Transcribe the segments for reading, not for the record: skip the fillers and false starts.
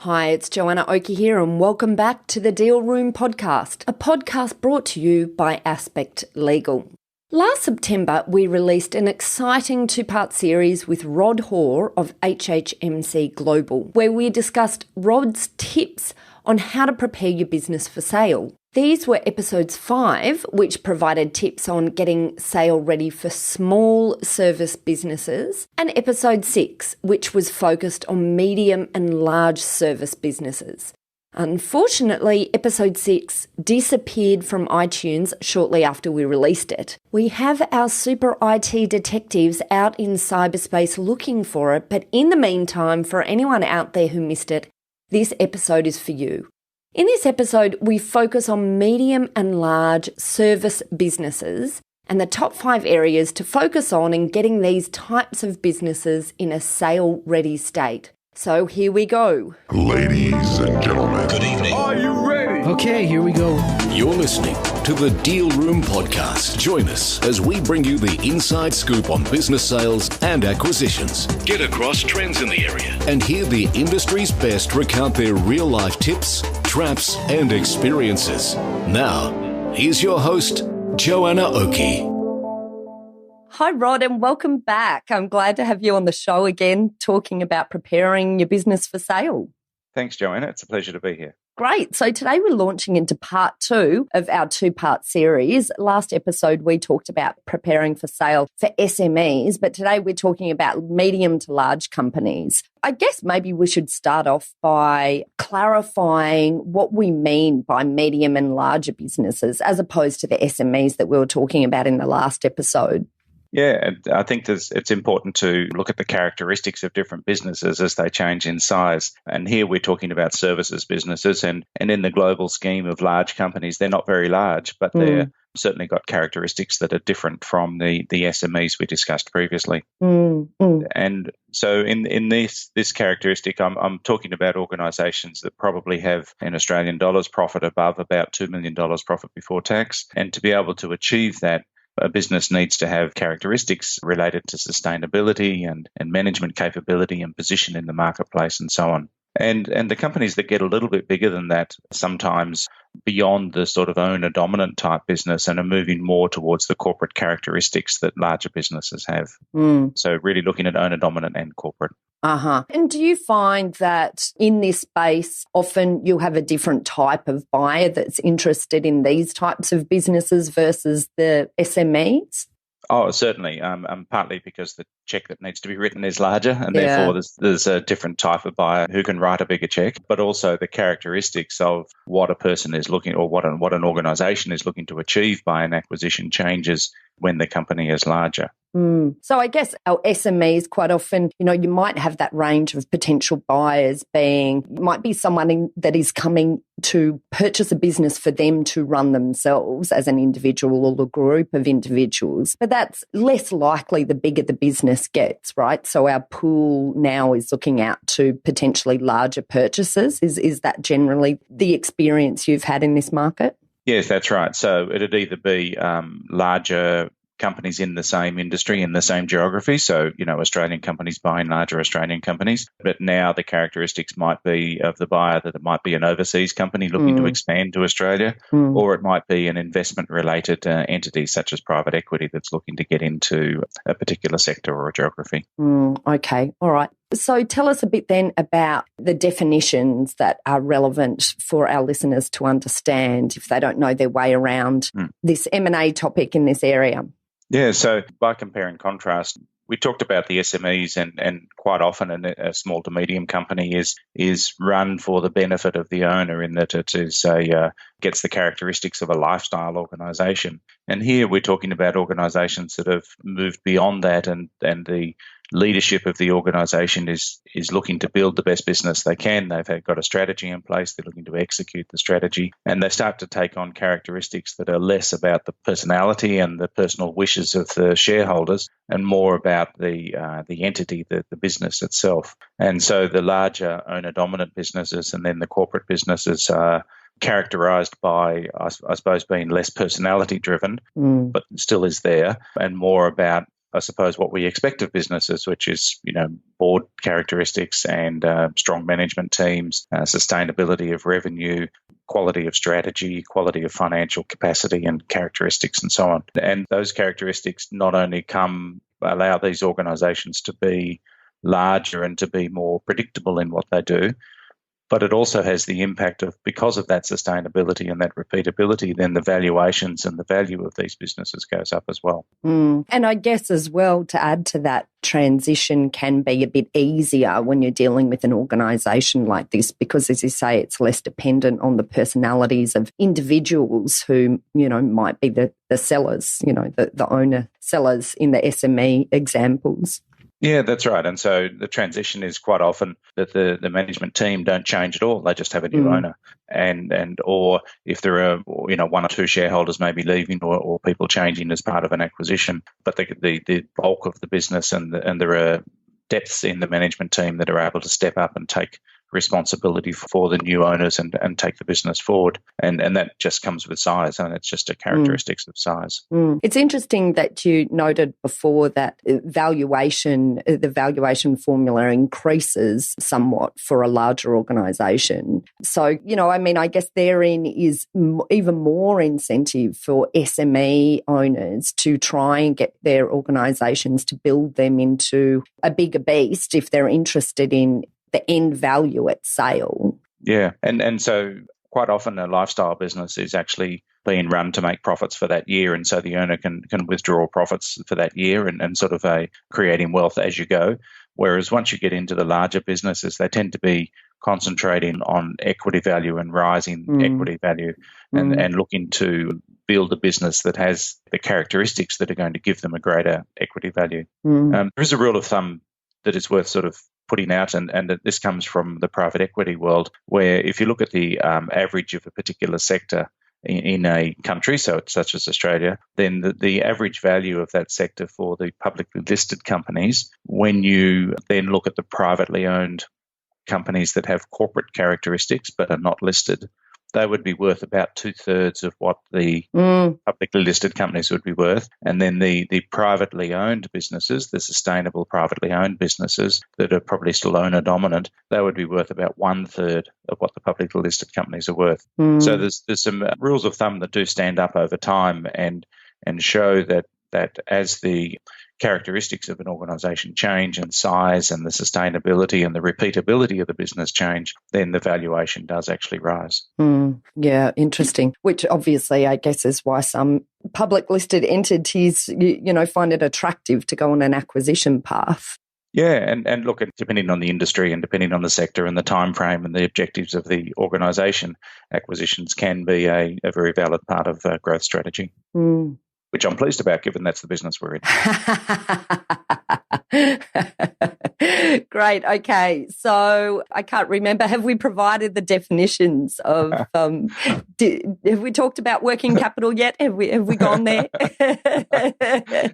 Hi, it's Joanna Oakey here, and welcome back to the Deal Room podcast, a podcast brought to you by Aspect Legal. Last September, we released an exciting two-part series with Rod Hore of HHMC Global, where we discussed Rod's tips on how to prepare your business for sale. These were episodes 5, which provided tips on getting sale ready for small service businesses, and episode 6, which was focused on medium and large service businesses. Unfortunately, episode 6 disappeared from iTunes shortly after we released it. We have our super IT detectives out in cyberspace looking for it, but in the meantime, for anyone out there who missed it, this episode is for you. In this episode, we focus on medium and large service businesses and the top 5 areas to focus on in getting these types of businesses in a sale-ready state. So here we go. Ladies and gentlemen, good evening. Are you ready? Okay, here we go. You're listening to the Deal Room podcast. Join us as we bring you the inside scoop on business sales and acquisitions. Get across trends in the area and hear the industry's best recount their real-life tips, traps, and experiences. Now, here's your host, Joanna Oakey. Hi, Rod, and welcome back. I'm glad to have you on the show again, talking about preparing your business for sale. Thanks, Joanna. It's a pleasure to be here. Great. So today we're launching into part 2 of our 2-part series. Last episode, we talked about preparing for sale for SMEs, but today we're talking about medium to large companies. I guess maybe we should start off by clarifying what we mean by medium and larger businesses as opposed to the SMEs that we were talking about in the last episode. Yeah, I think it's important to look at the characteristics of different businesses as they change in size. And here we're talking about services businesses, and in the global scheme of large companies, they're not very large, but they're certainly got characteristics that are different from the SMEs we discussed previously. And so in this characteristic, I'm talking about organisations that probably have, in Australian dollars, profit above about $2 million profit before tax. And to be able to achieve that, a business needs to have characteristics related to sustainability and management capability and position in the marketplace and so on. And the companies that get a little bit bigger than that, sometimes beyond the sort of owner-dominant type business, and are moving more towards the corporate characteristics that larger businesses have. So really looking at owner-dominant and corporate. And do you find that in this space, often you have a different type of buyer that's interested in these types of businesses versus the SMEs? Oh, certainly. Partly because the check that needs to be written is larger, and therefore there's a different type of buyer who can write a bigger check. But also the characteristics of what a person is looking, or what an organisation is looking to achieve by an acquisition, changes when the company is larger. So I guess our SMEs quite often, you might have that range of potential buyers might be someone that is coming to purchase a business for them to run themselves as an individual or a group of individuals. But that's less likely the bigger the business gets, right? So our pool now is looking out to potentially larger purchases. Is that generally the experience you've had in this market? Yes, that's right. So it'd either be larger companies in the same industry, in the same geography. So, Australian companies buying larger Australian companies. But now the characteristics might be of the buyer that it might be an overseas company looking to expand to Australia, or it might be an investment-related entity such as private equity that's looking to get into a particular sector or a geography. Okay. All right. So tell us a bit then about the definitions that are relevant for our listeners to understand if they don't know their way around this M&A topic in this area. Yeah, so by compare and contrast, we talked about the SMEs, and quite often a small to medium company is run for the benefit of the owner, in that it is gets the characteristics of a lifestyle organisation. And here we're talking about organisations that have moved beyond that, and the leadership of the organisation is looking to build the best business they can. They've got a strategy in place. They're looking to execute the strategy, and they start to take on characteristics that are less about the personality and the personal wishes of the shareholders, and more about the entity, the business itself. And so the larger owner-dominant businesses and then the corporate businesses are characterised by, I suppose, being less personality-driven, but still is there, and more about I suppose, what we expect of businesses, which is, board characteristics and strong management teams, sustainability of revenue, quality of strategy, quality of financial capacity and characteristics and so on. And those characteristics not only allow these organisations to be larger and to be more predictable in what they do, but it also has the impact of, because of that sustainability and that repeatability, then the valuations and the value of these businesses goes up as well. And I guess as well, to add to that, transition can be a bit easier when you're dealing with an organisation like this, because, as you say, it's less dependent on the personalities of individuals who, might be the sellers, the owner sellers in the SME examples. Yeah, that's right. And so the transition is quite often that the management team don't change at all. They just have a new owner. Or if there are, one or two shareholders maybe leaving or people changing as part of an acquisition, but the bulk of the business and there are depths in the management team that are able to step up and take responsibility for the new owners and take the business forward. And that just comes with size, and it's just a characteristics of size. It's interesting that you noted before that the valuation formula increases somewhat for a larger organisation. So, I guess therein is even more incentive for SME owners to try and get their organisations to build them into a bigger beast if they're interested in the end value at sale. Yeah, and so quite often a lifestyle business is actually being run to make profits for that year, and so the owner can withdraw profits for that year and sort of creating wealth as you go. Whereas once you get into the larger businesses, they tend to be concentrating on equity value and rising equity value and looking to build a business that has the characteristics that are going to give them a greater equity value. There is a rule of thumb that is worth sort of putting out, and this comes from the private equity world, where if you look at the average of a particular sector in a country, so it's such as Australia, then the average value of that sector for the publicly listed companies, when you then look at the privately owned companies that have corporate characteristics but are not listed, they would be worth about 2/3 of what the publicly listed companies would be worth. And then the privately owned businesses, the sustainable privately owned businesses that are probably still owner dominant, they would be worth about 1/3 of what the publicly listed companies are worth. So there's some rules of thumb that do stand up over time and show that as the characteristics of an organisation change and size and the sustainability and the repeatability of the business change, then the valuation does actually rise. Yeah, interesting. Which obviously, I guess, is why some public listed entities, find it attractive to go on an acquisition path. Yeah, and look, depending on the industry and depending on the sector and the time frame and the objectives of the organisation, acquisitions can be a very valid part of growth strategy. Which I'm pleased about, given that's the business we're in. Great. Okay. So I can't remember. Have we provided the definitions of? Have we talked about working capital yet? Have we gone there?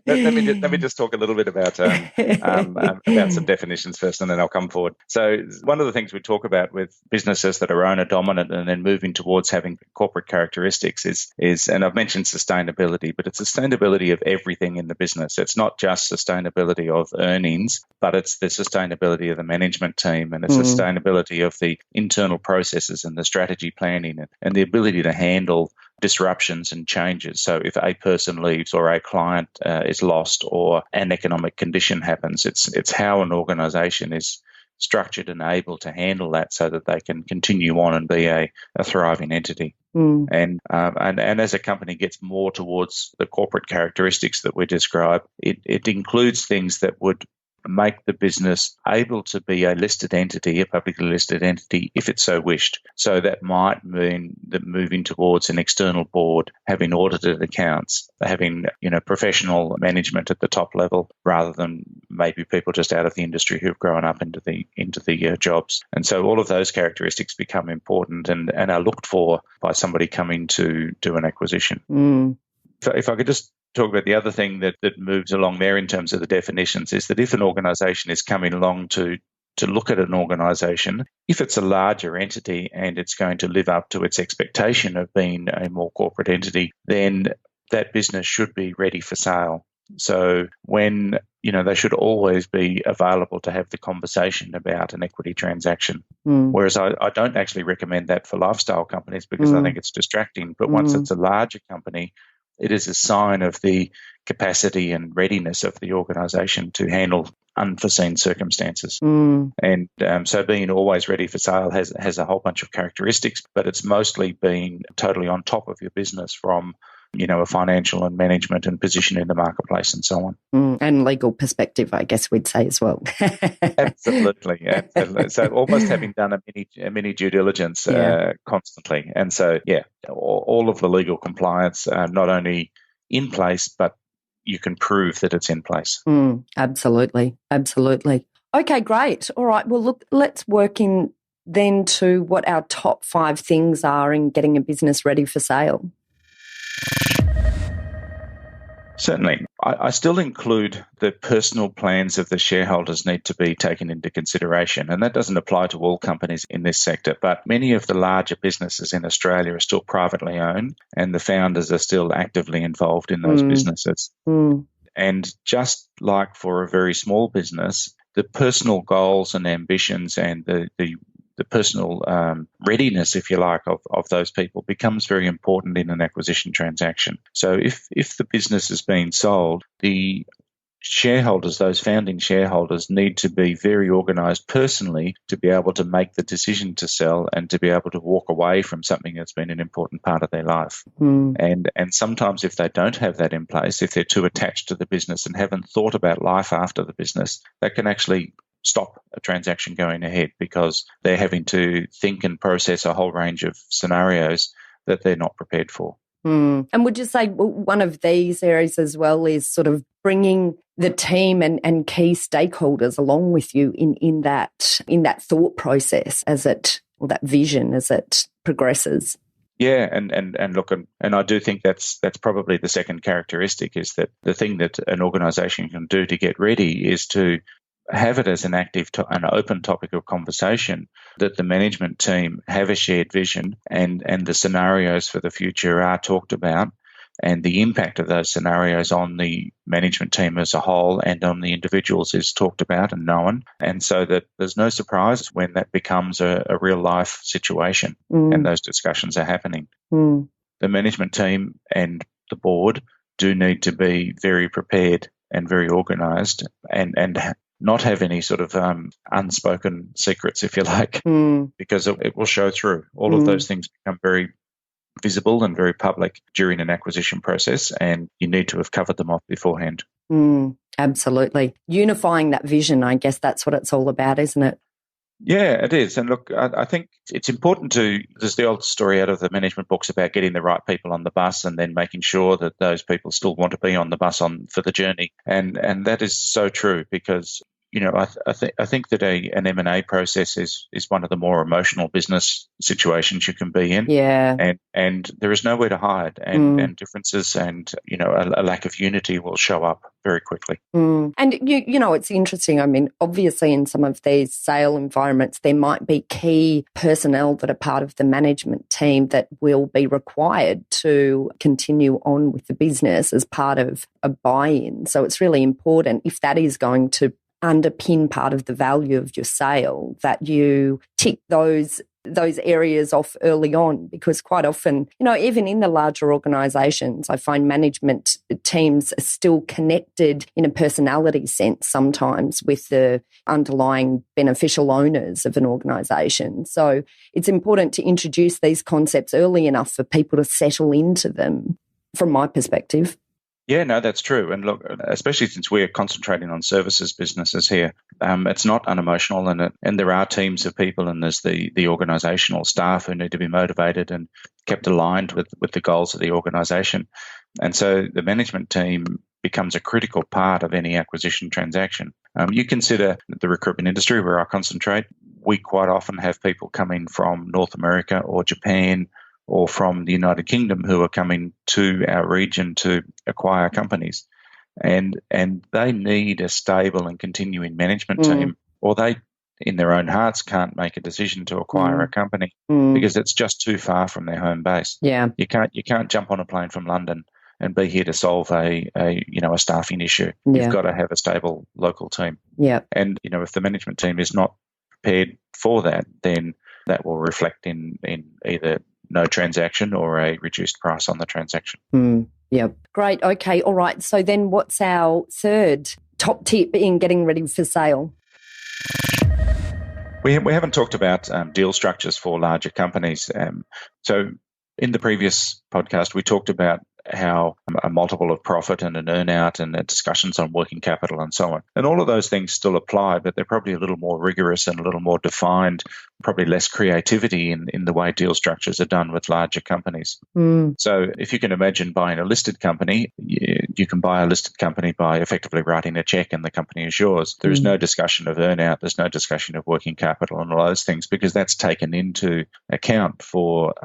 let me just talk a little bit about some definitions first, and then I'll come forward. So one of the things we talk about with businesses that are owner dominant and then moving towards having corporate characteristics is, and I've mentioned sustainability, but it's sustainability of everything in the business. It's not just sustainability of earnings, but it's the sustainability of the management team and the sustainability of the internal processes and the strategy planning and the ability to handle disruptions and changes. So if a person leaves or a client is lost or an economic condition happens, it's how an organisation is structured and able to handle that so that they can continue on and be a thriving entity. And as a company gets more towards the corporate characteristics that we describe, it includes things that would make the business able to be a listed entity, a publicly listed entity, if it so wished. So that might mean that moving towards an external board, having audited accounts, having professional management at the top level, rather than maybe people just out of the industry who've grown up into the jobs. And so all of those characteristics become important and are looked for by somebody coming to do an acquisition. If I could just talk about the other thing that moves along there in terms of the definitions is that if an organisation is coming along to look at an organisation, if it's a larger entity and it's going to live up to its expectation of being a more corporate entity, then that business should be ready for sale. So when, they should always be available to have the conversation about an equity transaction. Whereas I don't actually recommend that for lifestyle companies because I think it's distracting. But once it's a larger company, it is a sign of the capacity and readiness of the organisation to handle unforeseen circumstances. And so being always ready for sale has a whole bunch of characteristics, but it's mostly being totally on top of your business from a financial and management and position in the marketplace and so on. And legal perspective, I guess we'd say as well. Absolutely. So almost having done a mini due diligence constantly. And so, all of the legal compliance not only in place, but you can prove that it's in place. Absolutely. Okay, great. All right. Well, look, let's work in then to what our top 5 things are in getting a business ready for sale. Certainly. I still include the personal plans of the shareholders need to be taken into consideration, and that doesn't apply to all companies in this sector, but many of the larger businesses in Australia are still privately owned, and the founders are still actively involved in those businesses. And just like for a very small business, the personal goals and ambitions and the personal readiness, if you like, of those people becomes very important in an acquisition transaction. So if the business is being sold, the shareholders, those founding shareholders, need to be very organised personally to be able to make the decision to sell and to be able to walk away from something that's been an important part of their life. And sometimes if they don't have that in place, if they're too attached to the business and haven't thought about life after the business, that can actually stop a transaction going ahead because they're having to think and process a whole range of scenarios that they're not prepared for. And would you say one of these areas as well is sort of bringing the team and key stakeholders along with you in that thought process or that vision as it progresses? Yeah, and look, and I do think that's probably the second characteristic, is that the thing that an organisation can do to get ready is to have it as an an open topic of conversation, that the management team have a shared vision and the scenarios for the future are talked about, and the impact of those scenarios on the management team as a whole and on the individuals is talked about and known, and so that there's no surprise when that becomes a real life situation and those discussions are happening. The management team and the board do need to be very prepared and very organised and not have any sort of unspoken secrets, if you like, because it will show through. All of those things become very visible and very public during an acquisition process, and you need to have covered them off beforehand. Absolutely. Unifying that vision, I guess that's what it's all about, isn't it? Yeah, it is. And look, I think it's important there's the old story out of the management books about getting the right people on the bus and then making sure that those people still want to be on the bus for the journey. And that is so true because, I think that an M&A process is one of the more emotional business situations you can be in. Yeah. And there is nowhere to hide, and differences and, a lack of unity will show up very quickly. And, it's interesting. I mean, obviously in some of these sale environments, there might be key personnel that are part of the management team that will be required to continue on with the business as part of a buy-in. So it's really important, if that is going to underpin part of the value of your sale, that you tick those areas off early on, because quite often, even in the larger organisations, I find management teams are still connected in a personality sense sometimes with the underlying beneficial owners of an organisation. So it's important to introduce these concepts early enough for people to settle into them, from my perspective. Yeah, no, that's true. And look, especially since we're concentrating on services businesses here, it's not unemotional, and there are teams of people, and there's the organisational staff who need to be motivated and kept aligned with the goals of the organisation. And so the management team becomes a critical part of any acquisition transaction. You consider the recruitment industry where I concentrate, we quite often have people coming from North America or Japan or from the United Kingdom who are coming to our region to acquire companies. And they need a stable and continuing management team, or they, in their own hearts, can't make a decision to acquire a company because it's just too far from their home base. Yeah. You can't jump on a plane from London and be here to solve a staffing issue. Yeah. You've got to have a stable local team. Yeah. And, if the management team is not prepared for that, then that will reflect in either no transaction or a reduced price on the transaction. Yeah. Great. Okay. All right. So then what's our third top tip in getting ready for sale? We haven't talked about deal structures for larger companies. So in the previous podcast, we talked about how a multiple of profit and an earn-out and discussions on working capital and so on. And all of those things still apply, but they're probably a little more rigorous and a little more defined, probably less creativity in the way deal structures are done with larger companies. So if you can imagine buying a listed company, you can buy a listed company by effectively writing a check and the company is yours. There is no discussion of earn-out, there's no discussion of working capital and all those things, because that's taken into account for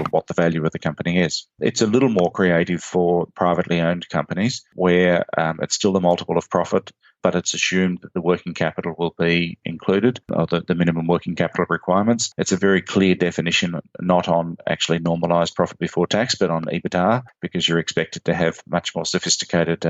what the value of the company is. It's a little more creative for privately owned companies where it's still a multiple of profit, but it's assumed that the working capital will be included, or the minimum working capital requirements. It's a very clear definition, not on actually normalised profit before tax, but on EBITDA, because you're expected to have much more sophisticated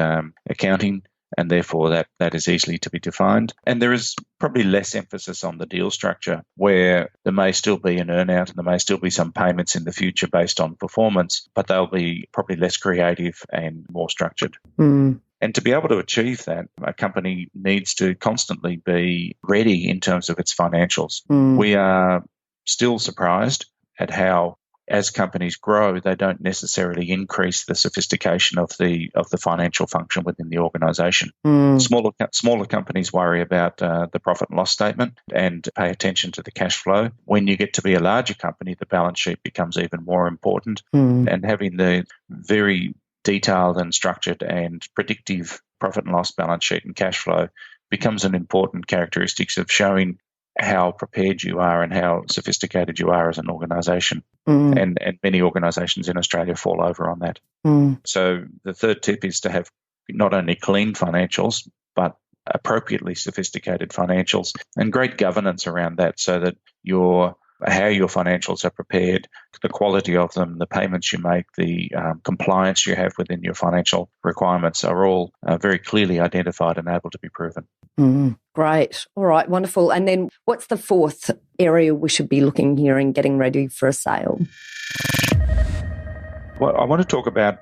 accounting, and therefore that is easily to be defined. And there is probably less emphasis on the deal structure, where there may still be an earn-out and there may still be some payments in the future based on performance, but they'll be probably less creative and more structured. And to be able to achieve that, a company needs to constantly be ready in terms of its financials. We are still surprised at how, as companies grow, they don't necessarily increase the sophistication of the financial function within the organisation. Smaller companies worry about the profit and loss statement and pay attention to the cash flow. When you get to be a larger company, the balance sheet becomes even more important, and having the very detailed and structured and predictive profit and loss balance sheet and cash flow becomes an important characteristic of showing how prepared you are and how sophisticated you are as an organisation. And many organisations in Australia fall over on that. So the third tip is to have not only clean financials, but appropriately sophisticated financials and great governance around that, so that how your financials are prepared, the quality of them, the payments you make, the compliance you have within your financial requirements are all very clearly identified and able to be proven. Great. All right, wonderful. And then what's the fourth area we should be looking here and getting ready for a sale? Well, I want to talk about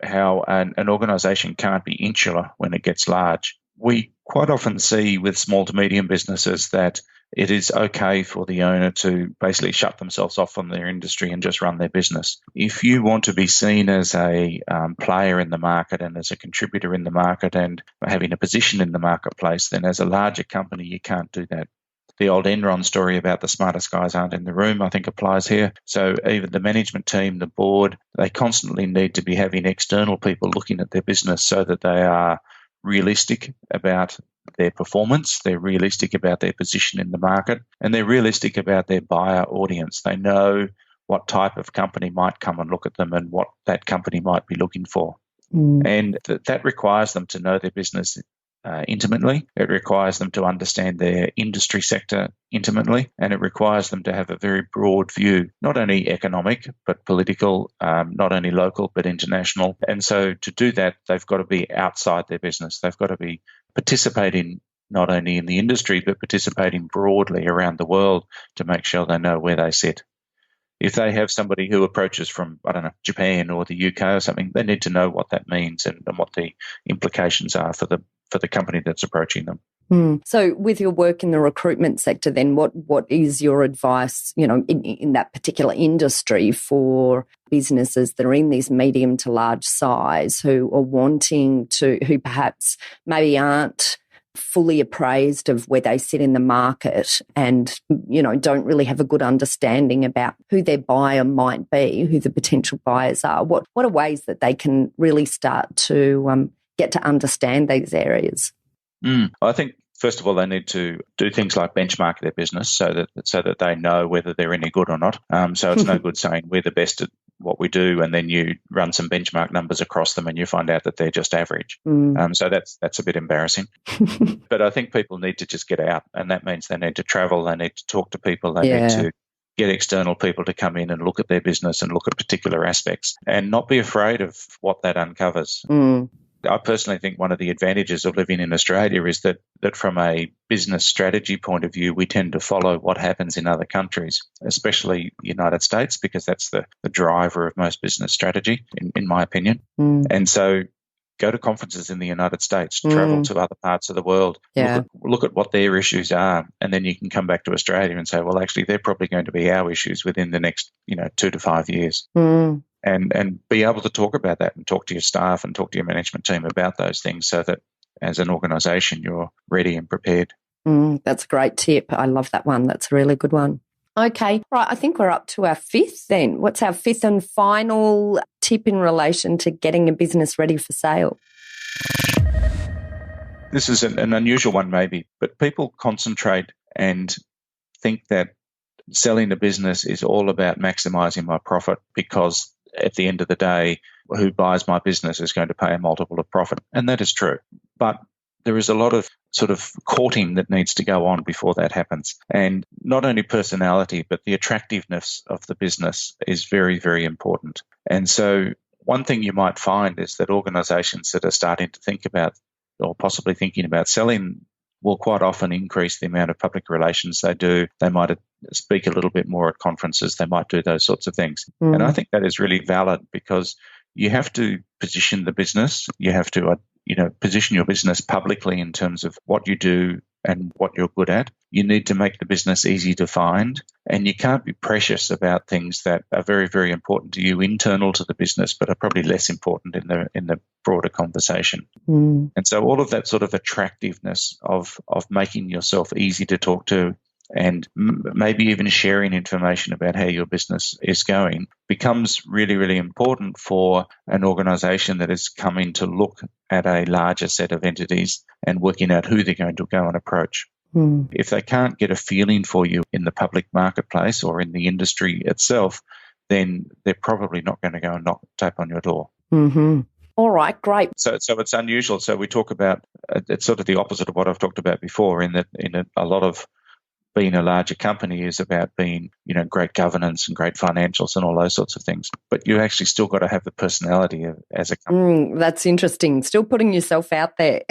how an organisation can't be insular when it gets large. We quite often see with small to medium businesses that it is okay for the owner to basically shut themselves off from their industry and just run their business. If you want to be seen as a player in the market and as a contributor in the market and having a position in the marketplace, then as a larger company, you can't do that. The old Enron story about the smartest guys aren't in the room, I think, applies here. So even the management team, the board, they constantly need to be having external people looking at their business so that they are realistic about their performance, they're realistic about their position in the market, and they're realistic about their buyer audience. They know what type of company might come and look at them and what that company might be looking for. And that requires them to know their business intimately. It requires them to understand their industry sector intimately, and it requires them to have a very broad view, not only economic, but political, not only local, but international. And so to do that, they've got to be outside their business. They've got to be participating not only in the industry, but participating broadly around the world to make sure they know where they sit. If they have somebody who approaches from, Japan or the UK or something, they need to know what that means and what the implications are for the company that's approaching them. So with your work in the recruitment sector, then what is your advice, in that particular industry for businesses that are in this medium to large size who are who perhaps maybe aren't fully appraised of where they sit in the market and, don't really have a good understanding about who their buyer might be, who the potential buyers are? What are ways that they can really start to get to understand these areas? I think, first of all, they need to do things like benchmark their business so that they know whether they're any good or not. So it's no good saying we're the best at what we do and then you run some benchmark numbers across them and you find out that they're just average. So that's a bit embarrassing. But I think people need to just get out, and that means they need to travel, they need to talk to people, they need to get external people to come in and look at their business and look at particular aspects and not be afraid of what that uncovers. I personally think one of the advantages of living in Australia is that from a business strategy point of view, we tend to follow what happens in other countries, especially the United States, because that's the driver of most business strategy, in my opinion. And so go to conferences in the United States, travel to other parts of the world, look at what their issues are, and then you can come back to Australia and say, well, actually, they're probably going to be our issues within the next 2 to 5 years. And be able to talk about that and talk to your staff and talk to your management team about those things so that as an organisation, you're ready and prepared. That's a great tip. I love that one. That's a really good one. Okay, right. I think we're up to our fifth then. What's our fifth and final tip in relation to getting a business ready for sale? This is an unusual one maybe, but people concentrate and think that selling a business is all about maximising my profit because at the end of the day, who buys my business is going to pay a multiple of profit. And that is true. But there is a lot of sort of courting that needs to go on before that happens. And not only personality, but the attractiveness of the business is very, very important. And so one thing you might find is that organisations that are starting to think about or possibly thinking about selling will quite often increase the amount of public relations they do. They might speak a little bit more at conferences. They might do those sorts of things. And I think that is really valid because you have to position the business. You have to, position your business publicly in terms of what you do and what you're good at. You need to make the business easy to find, and you can't be precious about things that are very, very important to you internal to the business, but are probably less important in the broader conversation. And so all of that sort of attractiveness of making yourself easy to talk to and maybe even sharing information about how your business is going becomes really, really important for an organisation that is coming to look at a larger set of entities and working out who they're going to go and approach. If they can't get a feeling for you in the public marketplace or in the industry itself, then they're probably not going to go and tap on your door. All right, great. So it's unusual. So we talk about, it's sort of the opposite of what I've talked about before, in that a lot of being a larger company is about being, great governance and great financials and all those sorts of things. But you actually still got to have the personality as a company. That's interesting. Still putting yourself out there.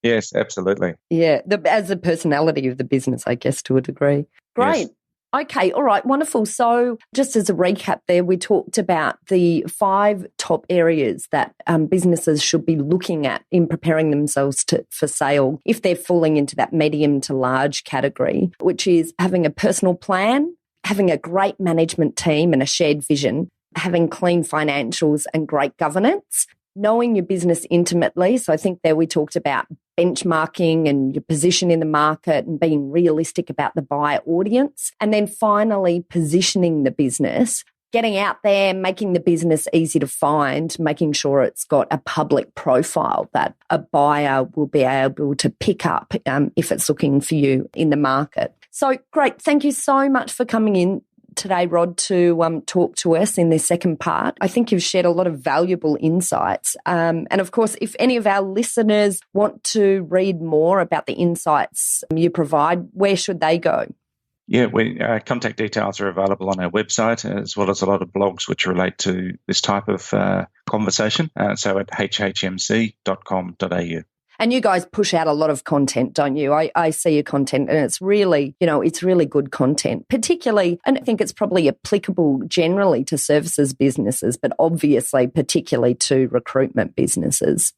Yes, absolutely. Yeah, as a personality of the business, I guess, to a degree. Great. Yes. Okay, all right, wonderful. So just as a recap there, we talked about the 5 top areas that businesses should be looking at in preparing themselves for sale if they're falling into that medium to large category, which is having a personal plan, having a great management team and a shared vision, having clean financials and great governance, knowing your business intimately. So I think there we talked about benchmarking and your position in the market and being realistic about the buyer audience. And then finally, positioning the business, getting out there, making the business easy to find, making sure it's got a public profile that a buyer will be able to pick up if it's looking for you in the market. So great. Thank you so much for coming in today, Rod, to talk to us in this second part. I think you've shared a lot of valuable insights. And of course, if any of our listeners want to read more about the insights you provide, where should they go? Yeah, contact details are available on our website, as well as a lot of blogs which relate to this type of conversation. So at hhmc.com.au. And you guys push out a lot of content, don't you? I see your content and it's really, it's really good content, particularly, and I think it's probably applicable generally to services businesses, but obviously particularly to recruitment businesses.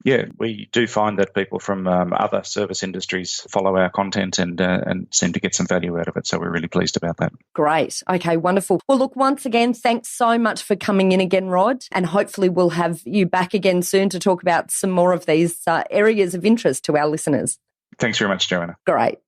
Yeah, we do find that people from other service industries follow our content and seem to get some value out of it. So we're really pleased about that. Great. Okay, wonderful. Well, look, once again, thanks so much for coming in again, Rod. And hopefully we'll have you back again soon to talk about some more of these areas of interest to our listeners. Thanks very much, Joanna. Great.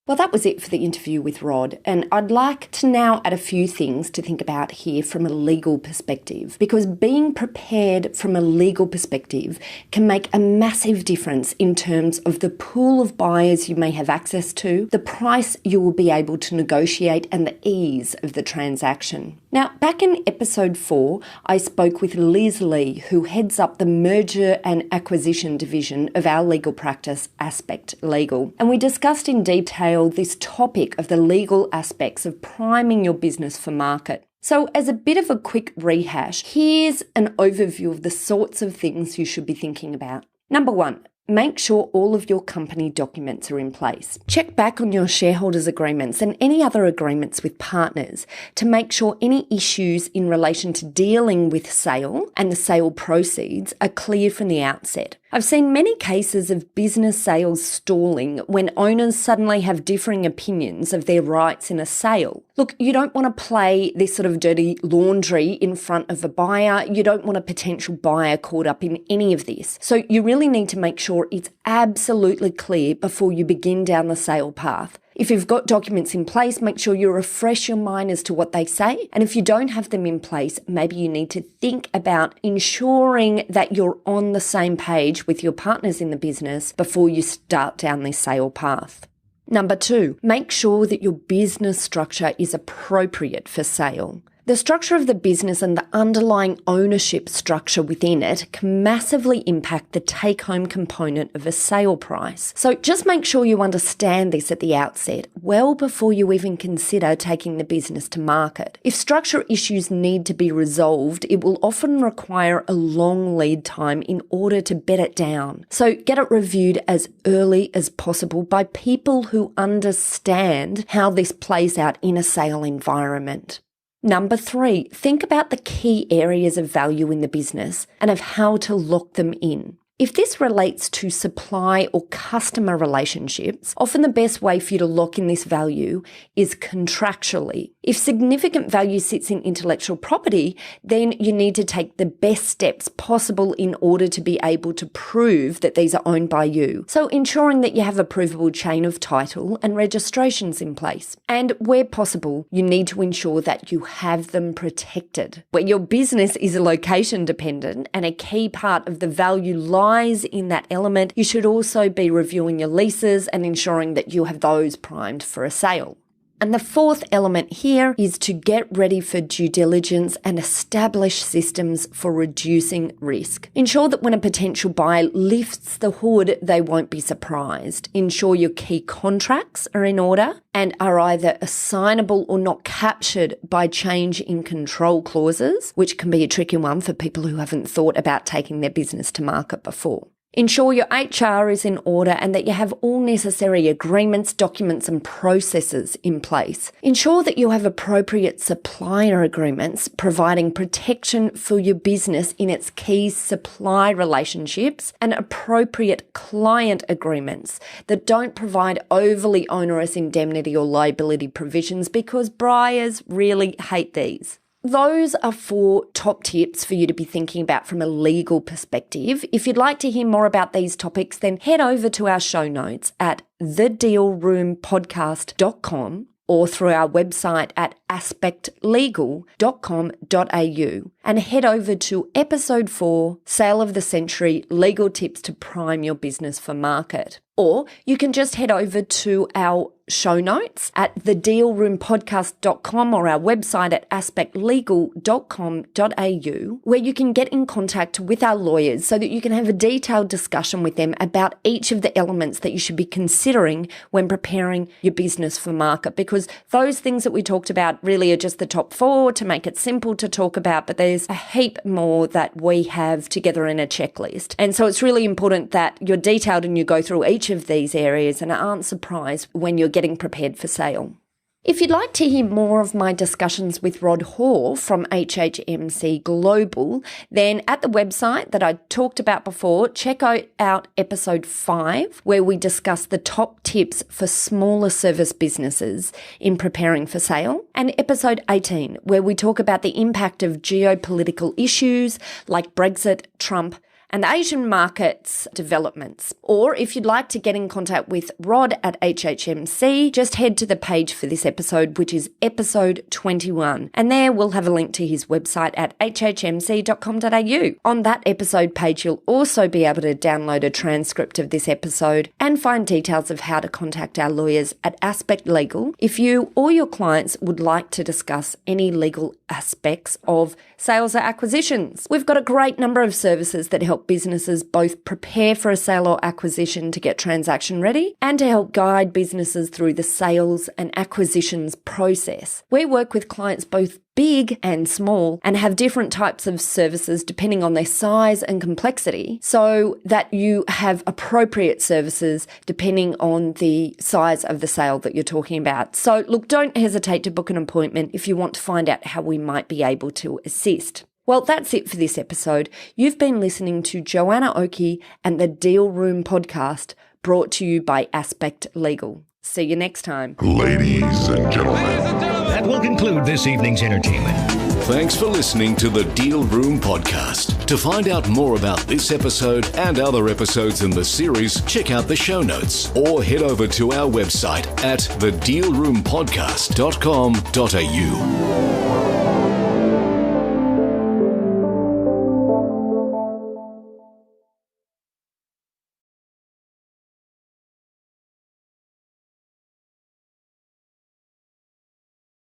Well, that was it for the interview with Rod, and I'd like to now add a few things to think about here from a legal perspective, because being prepared from a legal perspective can make a massive difference in terms of the pool of buyers you may have access to, the price you will be able to negotiate, and the ease of the transaction. Now, back in episode 4, I spoke with Liz Lee, who heads up the merger and acquisition division of our legal practice, Aspect Legal, and we discussed in detail detail this topic of the legal aspects of priming your business for market. So as a bit of a quick rehash, here's an overview of the sorts of things you should be thinking about. Number 1, make sure all of your company documents are in place. Check back on your shareholders' agreements and any other agreements with partners to make sure any issues in relation to dealing with sale and the sale proceeds are clear from the outset. I've seen many cases of business sales stalling when owners suddenly have differing opinions of their rights in a sale. Look, you don't want to play this sort of dirty laundry in front of a buyer. You don't want a potential buyer caught up in any of this. So you really need to make sure it's absolutely clear before you begin down the sale path. If you've got documents in place, make sure you refresh your mind as to what they say. And if you don't have them in place, maybe you need to think about ensuring that you're on the same page with your partners in the business before you start down this sale path. Number 2, make sure that your business structure is appropriate for sale. The structure of the business and the underlying ownership structure within it can massively impact the take-home component of a sale price. So just make sure you understand this at the outset, well before you even consider taking the business to market. If structure issues need to be resolved, it will often require a long lead time in order to bed it down. So get it reviewed as early as possible by people who understand how this plays out in a sale environment. Number 3, think about the key areas of value in the business and of how to lock them in. If this relates to supply or customer relationships, often the best way for you to lock in this value is contractually. If significant value sits in intellectual property, then you need to take the best steps possible in order to be able to prove that these are owned by you. So ensuring that you have a provable chain of title and registrations in place. And where possible, you need to ensure that you have them protected. Where your business is location dependent and a key part of the value lies in that element, you should also be reviewing your leases and ensuring that you have those primed for a sale. And the 4th element here is to get ready for due diligence and establish systems for reducing risk. Ensure that when a potential buyer lifts the hood, they won't be surprised. Ensure your key contracts are in order and are either assignable or not captured by change in control clauses, which can be a tricky one for people who haven't thought about taking their business to market before. Ensure your HR is in order and that you have all necessary agreements, documents and processes in place. Ensure that you have appropriate supplier agreements providing protection for your business in its key supply relationships and appropriate client agreements that don't provide overly onerous indemnity or liability provisions because buyers really hate these. Those are 4 top tips for you to be thinking about from a legal perspective. If you'd like to hear more about these topics, then head over to our show notes at thedealroompodcast.com or through our website at aspectlegal.com.au and head over to episode 4, Sale of the Century, Legal Tips to Prime Your Business for Market. Or you can just head over to our show notes at thedealroompodcast.com or our website at aspectlegal.com.au, where you can get in contact with our lawyers so that you can have a detailed discussion with them about each of the elements that you should be considering when preparing your business for market, because those things that we talked about really are just the top 4 to make it simple to talk about, but there's a heap more that we have together in a checklist. And so it's really important that you're detailed and you go through each of these areas and aren't surprised when you're getting prepared for sale. If you'd like to hear more of my discussions with Rod Hore from HHMC Global, then at the website that I talked about before, check out episode 5, where we discuss the top tips for smaller service businesses in preparing for sale, and episode 18, where we talk about the impact of geopolitical issues like Brexit, Trump, and the Asian markets developments. Or if you'd like to get in contact with Rod at HHMC, just head to the page for this episode, which is episode 21. And there we'll have a link to his website at hhmc.com.au. On that episode page, you'll also be able to download a transcript of this episode and find details of how to contact our lawyers at Aspect Legal if you or your clients would like to discuss any legal aspects of sales or acquisitions. We've got a great number of services that help businesses both prepare for a sale or acquisition to get transaction ready and to help guide businesses through the sales and acquisitions process. We work with clients both big and small and have different types of services depending on their size and complexity so that you have appropriate services depending on the size of the sale that you're talking about. So look, don't hesitate to book an appointment if you want to find out how we might be able to assist. Well, that's it for this episode. You've been listening to Joanna Oakey and the Deal Room podcast, brought to you by Aspect Legal. See you next time. Ladies and gentlemen. That will conclude this evening's entertainment. Thanks for listening to the Deal Room podcast. To find out more about this episode and other episodes in the series, check out the show notes or head over to our website at thedealroompodcast.com.au.